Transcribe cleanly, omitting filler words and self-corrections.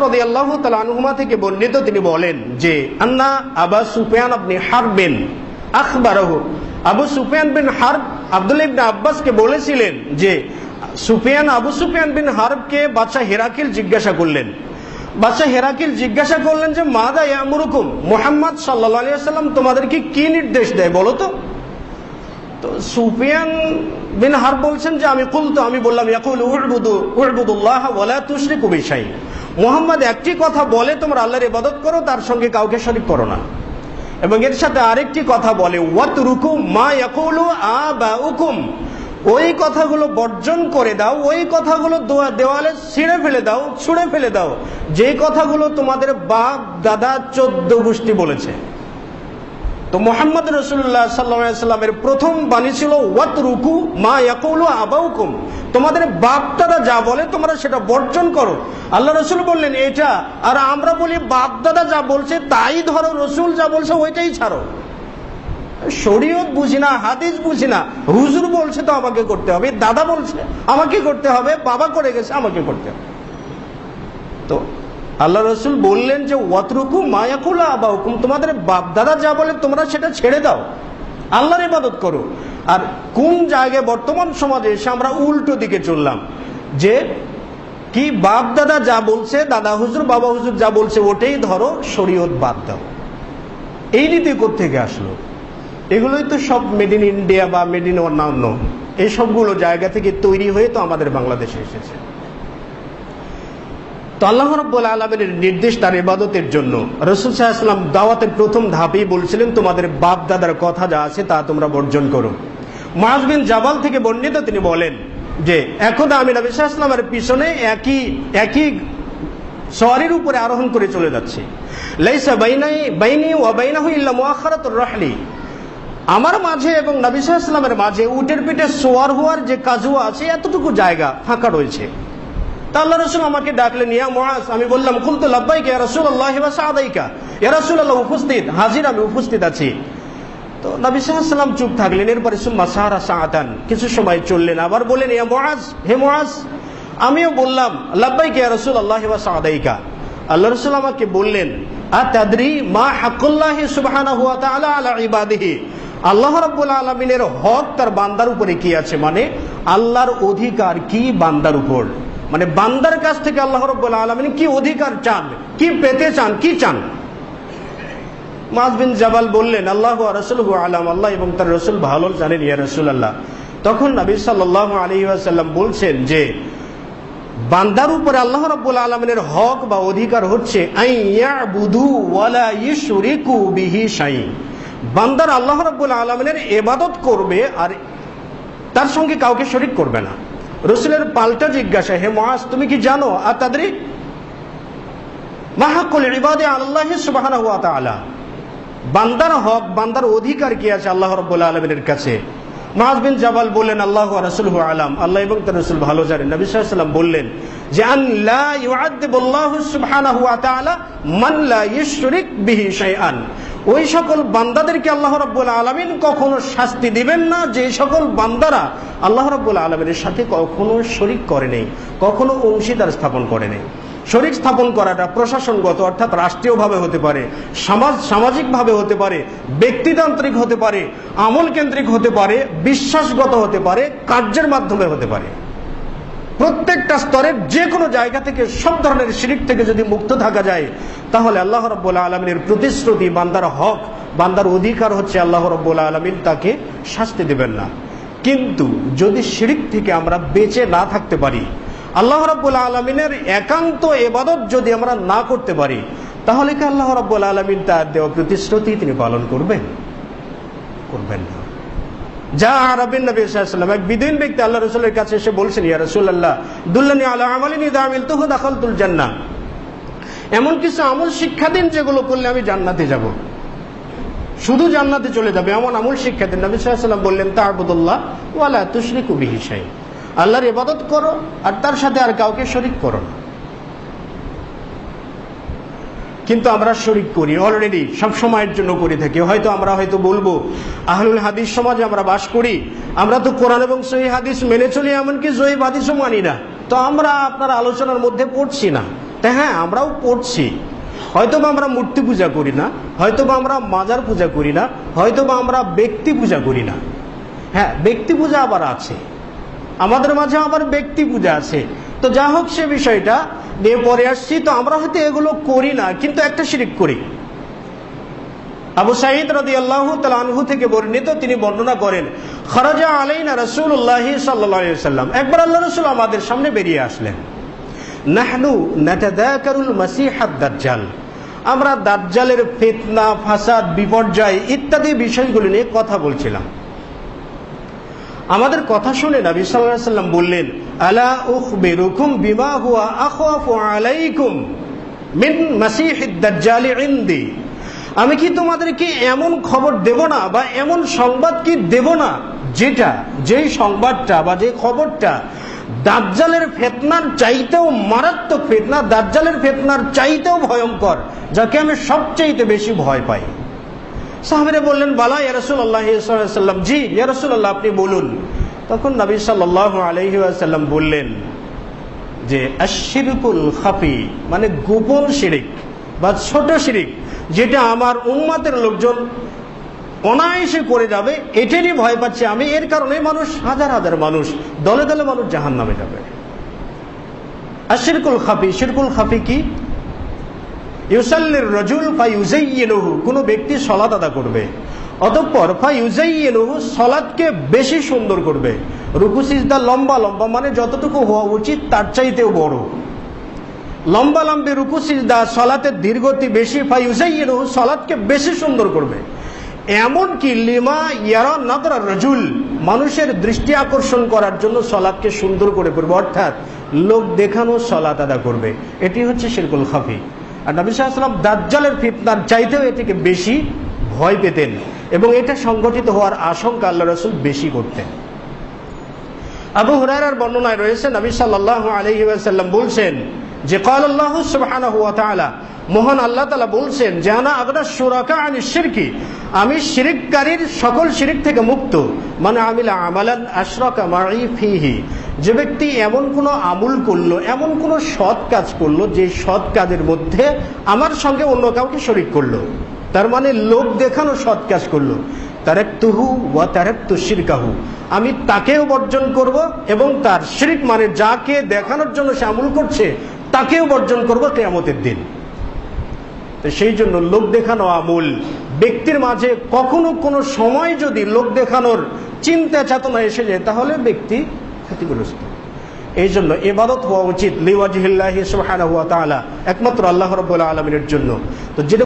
রাদিয়াল্লাহু তাআলা আনহুমা থেকে বর্ণিত, তিনি বলেন যে আন্না আবু সুফিয়ান ইবনে হারব আখবারাহু, আবু সুফিয়ান বিন হারব আব্দুল্লাহ ইবনে আব্বাসকে বলেছিলেন যে আবু সুফিয়ান বিন হারবকে বাদশা হেরাকিল জিজ্ঞাসা করলেন। বাদশা হেরাকিল জিজ্ঞাসা করলেন যে মাযা ইয়ামুরুকুম, মুহাম্মদ সাল্লাল্লাহু আলাইহি ওয়াসাল্লাম তোমাদেরকে কি নির্দেশ দেয় বলো তো। তো সুফিয়ান বিন হারব বলছেন যে আমি বললাম ইয়াকুলু উ'বুদুল্লাহ ওয়া লা তুশরিকু বিশাই, মুহাম্মদ একটি কথা বলে তোমরা আল্লাহর ইবাদত করো, তার সঙ্গে কাউকে শরীক করো না। এবং এর সাথে আরেকটি কথা বলে ওয়াতরুকু মা ইয়াকুলু আবাউকুম, ওই কথাগুলো বর্জন করে দাও, ওই কথাগুলো দেওয়ালে ছিঁড়ে ফেলে দাও, ছুঁড়ে ফেলে দাও, যে কথাগুলো তোমাদের বাপ দাদা 14 গোষ্ঠী বলেছে। তো মুহাম্মদ রাসূলুল্লাহ সাল্লাল্লাহু আলাইহি ওয়াসাল্লামের প্রথম বাণী ছিল ওয়াতরুকু মা ইয়াকুলু আবাউকুম, তোমাদের বাপ দাদা যা বলে তোমরা সেটা বর্জন করো। আল্লাহ রাসূল বললেন এটা, আর আমরা বলি বাপ দাদা যা বলছে তাই ধরো, রাসূল যা বলছে ওইটাই ছাড়ো। শরীয়ত বুঝি না, হাদিস বুঝি না, হুজুর বলছে তো আমাকে করতে হবে, দাদা বলছে আমাকে করতে হবে, বাবা করে গেছে আমাকে করতে হবে। তো আল্লাহ রাসূল বললেন যে ওয়াতরুকু মা ইয়াকুলু আবাউকুম, তোমাদের বাপ দাদা যা বলে তোমরা সেটা ছেড়ে দাও, আল্লাহর ইবাদত করো। আর কোন জায়গায় বর্তমান সমাজে এসে আমরা উল্টো দিকে চললাম, যে কি বাপ দাদা যা বলছে, দাদা হুজুর বাবা হুজুর যা বলছে ওটাই ধরো, শরীয়ত বাদ দাও। এই নীতি কোত্থেকে আসলো? এগুলোই তো সব মেড ইন ইন্ডিয়া বা মেড ইন অন্যান্য এই সবগুলো জায়গা থেকে তৈরি হয়ে তো আমাদের বাংলাদেশে এসেছে। তো আল্লাহ রাব্বুল আলামিনের নির্দেশ তার ইবাদতের জন্য। রাসূল সাল্লাল্লাহু আলাইহি ওয়াসাল্লাম দাওয়াতের প্রথম ধাপেই বলছিলেন তোমাদের বাপ দাদার কথা যা আছে তা তোমরা বর্জন করো। মুআয বিন জাবাল থেকে বর্ণিত, তিনি বলেন যে একদা আমি নবী সাল্লাল্লাহু আলাইহি ওয়াসাল্লামের পিছনে একই সওয়ারির উপরে আরোহণ করে চলে যাচ্ছি। লাইসা বাইনি ওয়া বাইনাহু ইল্লা মুআখারাতুর রাহলি, আমার মাঝে এবং নবী সাল্লাল্লাহু আলাইহি ওয়াসাল্লামের মাঝে উটের পিঠে সওয়ার হওয়ার যে কাজুয়া আছে এতটুকু জায়গা ফাঁকা রয়েছে। তা আল্লাহ রাসূল আমাকে ডাকলেন, ইয়া মুআজ। আমি বললাম কুলতু লাব্বাইকা ইয়া রাসূলুল্লাহ ওয়া সাআদাইকা, ইয়া রাসূলুল্লাহ উপস্থিত, হাজির, আমি উপস্থিত আছি। তো নবী সাল্লাল্লাহু আলাইহি ওয়াসাল্লাম চুপ থাকলেন। এরপরে সুম্মা সারা সাআতান, কিছু সময় চললেন, আবার বললেন ইয়া মুআজ, হে মুআজ। আমিও বললাম লাব্বাইকা ইয়া রাসূলুল্লাহ ওয়া সাআদাইকা। আল্লাহ রাসূল আমাকে বললেন আতাদরি মা হাক্কুল্লাহি সুবহানাহু ওয়া তাআলা আলা ইবাদিহি, আল্লাহ রাব্বুল আলামিনের হক তার বান্দার উপরে কি আছে, মানে আল্লাহর অধিকার কি বান্দার উপর, মানে বান্দার কাছ থেকে আল্লাহ রাব্বুল আলামিন কি অধিকার চান, কি পেতে চান, কি চান। মুআয বিন জাবাল বললেন আল্লাহু ওয়া রাসূলুহু আলাম, আল্লাহ এবং তার রাসূল ভালো জানেন ইয়া রাসূলুল্লাহ। তখন নবী সাল্লাল্লাহু আলাইহি ওয়াসাল্লাম বলছেন যে বান্দার উপরে আল্লাহ রাব্বুল আলামিনের হক বা অধিকার হচ্ছে আইয়াবুদু ওয়ালা ইউশরিকু বিহি শাই, বান্দার আল্লাহ রাব্বুল আলামিনের ইবাদত করবে আর তার সঙ্গে কাউকে শরীক করবে না। রাসূলের পাল্টা জিজ্ঞাসা, হে মুআজ তুমি কি জানো আতাদরি মা হাক্কুল ইবাদি আলাল্লাহি সুবহানাহু ওয়া তাআলা, বান্দার হক বান্দার অধিকার কি আছে আল্লাহ রাব্বুল আলামিনের কাছে। মুআয বিন জাবাল বললেন আল্লাহু ওয়া রাসূলুহু আলাম, আল্লাহ এবং তার রাসূল ভালো জানেন। নবী সাল্লাল্লাহু আলাইহি ওয়াসাল্লাম বললেন যে আন লা ইউআযযিবুল্লাহু সুবহানাহু ওয়া তাআলা মান লা ইউশরিক বিহি শাইআন, ওই সকল বান্দাদেরকে আল্লাহ রাব্বুল আলামিন কখনো শাস্তি দিবেন না যে সকল বান্দারা আল্লাহ রাব্বুল আলামিনের সাথে কখনো শরীক করে নেই, কখনো অংশীদার স্থাপন করে নেই। শরীক স্থাপন করাটা প্রশাসনগত অর্থাৎ রাষ্ট্রীয়ভাবে হতে পারে, সামাজিকভাবে হতে পারে, ব্যক্তিতান্ত্রিক হতে পারে, আমল কেন্দ্রিক হতে পারে, বিশ্বাসগত হতে পারে, কার্যের মাধ্যমে হতে পারে। প্রত্যেকটা স্তরের যে কোনো জায়গা থেকে সব ধরনের শিরক থেকে যদি মুক্ত থাকা যায় তাহলে আল্লাহ রাব্বুল আলামিনের প্রতিশ্রুতি বান্দার হক বান্দার অধিকার হচ্ছে আল্লাহ রাব্বুল আলামিন তাকে শাস্তি দেবেন না। কিন্তু যদি শিরক থেকে আমরা বেঁচে না থাকতে পারি, আল্লাহ রাব্বুল আলামিনের একান্ত ইবাদত যদি আমরা না করতে পারি, তাহলে কি আল্লাহ রাব্বুল আলামিন তার দেওয়া প্রতিশ্রুতি তিনি পালন করবেন? করবেন না। যা আরাবিন নবী সাল্লাল্লাহু আলাইহি ওয়াসাল্লাম, এক বিদীন ব্যক্তি আল্লাহ রাসূলের কাছে এসে বলছেন ইয়া রাসূলুল্লাহ দুল্লানি আলা আমালিন ইযা আমিলতুহু দাখালতুল জান্নাহ, এমন কিছু আমল শিক্ষা দিন যেগুলো করলে আমি জান্নাতে যাব, শুধু জান্নাতে চলে যাবে, এমন আমল শিক্ষা দিন। নবী সাল্লাল্লাহু আলাইহি ওয়াসাল্লাম বললেন তা'বুদুল্লাহ ওয়া লা তুশরিকু বিহি শাই, আল্লাহর ইবাদত করো আর তার সাথে আর কাউকে শরীক করো না। কিন্তু আমরা শরীক করি অলরেডি, সব সময়ের জন্য করে থাকি। আমরা হয়তো বলবো আহলুল হাদিস সমাজে আমরা বাস করি, আমরা তো কোরআন এবং সহিহ হাদিস মেনে চলি, এমনকি জয়ীফ হাদিসও মানি না, তো আমরা আপনার আলোচনার মধ্যে পড়ছি না। তা হ্যাঁ, আমরাও পড়ছি, হয়তোবা আমরা মূর্তি পূজা করি না, হয়তোবা আমরা মাজার পূজা করি না, হয়তোবা আমরা ব্যক্তি পূজা করি না। হ্যাঁ, ব্যক্তি পূজা আবার আছে, আমাদের মাঝে আবার ব্যক্তি পূজা আছে। তো যা হোক, সে বিষয়টা নিয়ে পরে আসছি। তো আমরা হয়তো এগুলো করি না, কিন্তু একটা শিরক করি। আবু সাঈদ রাদিয়াল্লাহু তাআলা আনহু থেকে বর্ণিত, তিনি বর্ণনা করেন, খারাজা আলাইনা রাসূলুল্লাহ সাল্লাল্লাহু আলাইহি ওয়াসাল্লাম, একবার আল্লাহর রাসূল আমাদের সামনে বেরিয়ে আসলেন। নাহনু নাতাযাকারুল মাসীহাদ দাজ্জাল, আমরা দাজ্জালের ফিতনা, ফাসাদ, বিপর্যয় ইত্যাদি বিষয়গুলো নিয়ে কথা বলছিলাম। আমাদের কথা শুনে নবী সাল্লাল্লাহু আলাইহি ওয়াসাল্লাম বললেন, আলা উখবিরুকুম বিমা হুয়া আখাফু আলাইকুম মিন মাসীহিদ দাজ্জাল ইনদি, আমি কি তোমাদেরকে এমন খবর দেব না, বা এমন সংবাদ কি দেব না, যেই সংবাদটা বা যে খবরটা দাজ্জালের ফিতনার চাইতেও মারাত্মক ফিতনা, দাজ্জালের ফিতনার চাইতেও ভয়ঙ্কর, যাকে আমি সবচাইতে বেশি ভয় পাই। সাহাবীরা বললেন, বালা ইয়া রাসূলুল্লাহ সাল্লাল্লাহু আলাইহি ওয়াসাল্লাম, জি ইয়া রাসূলুল্লাহ, আপনি বলুন। তখন নবী সাল্লাল্লাহু আলাইহি ওয়াসাল্লাম বললেন যে আশ-শিরকুল খাফি, মানে গোপন শিরক বা ছোট শিরক, যেটা আমার উম্মতের লোকজন অনায়াসে করে যাবে, এটারই ভয় পাচ্ছি আমি। এর কারণে মানুষ, হাজার হাজার মানুষ, দলে দলে মানুষ জাহান্নামে যাবে। আশ-শিরকুল খাফি, শিরকুল খাফি কি? ইউসাল্লির রাজুল ফায়ুযায়্যিনুহু, কোনো ব্যক্তি সালাত আদা করবে, অতঃপর ফায়ুযায়্যিনুহু, সালাতকে বেশি সুন্দর করবে। রুকু সিজদা লম্বা লম্বা, মানে যতটুকু হওয়া উচিত তার চাইতেও বড়, লম্বা লম্বি রুকু সিজদা, সালাতের ধীরগতি বেশি। ফায়ুযায়্যিনুহু, সালাতকে বেশি সুন্দর করবে। এমনকি লিমা ইয়ারা নাদরা রাজুল, মানুষের দৃষ্টি আকর্ষণ করার জন্য সালাতকে সুন্দর করে করবে, অর্থাৎ লোক দেখানো সালাত আদা করবে। এটি হচ্ছে শিরকুল খাফি। আর নবী সাল্লাল্লাহু আলাইহি ওয়াসাল্লাম দাজ্জালের ফিতনার চাইতেও এটিকে বেশি ভয় পেতেন, এবং এটা সংগঠিত হওয়ার আশঙ্কা আল্লাহর রাসূল বেশি করতেন। আবু হুরায়রার বর্ণনায় রয়েছে, নবী সাল্লাল্লাহু আলাইহি ওয়াসাল্লাম বলছেন যে ক্বাল আল্লাহু সুবহানাহু ওয়া তাআলা, মহান আল্লাহ তাআলা বলছেন যে আনা আগনা শুরাকা আনিশ শিরকি, আমি শিরককারীর সকল শিরক থেকে মুক্ত। মানে আমিলা আমালান আশরাকা মাই ফিহি, যে ব্যক্তি এমন কোনো আমল করলো, এমন কোনো সৎ কাজ করলো, যে সৎ কাজের মধ্যে আমার সঙ্গে অন্য কাউকে শরীক করলো, তার মানে লোক দেখানো সৎ কাজ করলো, তারাকতুহু ওয়া তারাকতু শিরকাহু, আমি তাকেও বর্জন করব, এবং তার শিরক মানে যাকে দেখানোর জন্য সে আমল করছে তাকেও বর্জন করব কিয়ামতের দিন। তো সেই জন্য লোক দেখানো আমল ব্যক্তির মাঝে কখনো কোনো সময় যদি লোক দেখানোর চিন্তা চেতনা এসে যায়, তাহলে ব্যক্তি ক্ষতিগ্রস্ত। এই জন্য ইবাদত হওয়া উচিত লিওয়াজহিল্লাহি সুবহানাহু ওয়া তাআলা, একমাত্র আল্লাহ রাব্বুল আলামিনের জন্য। তো যেটা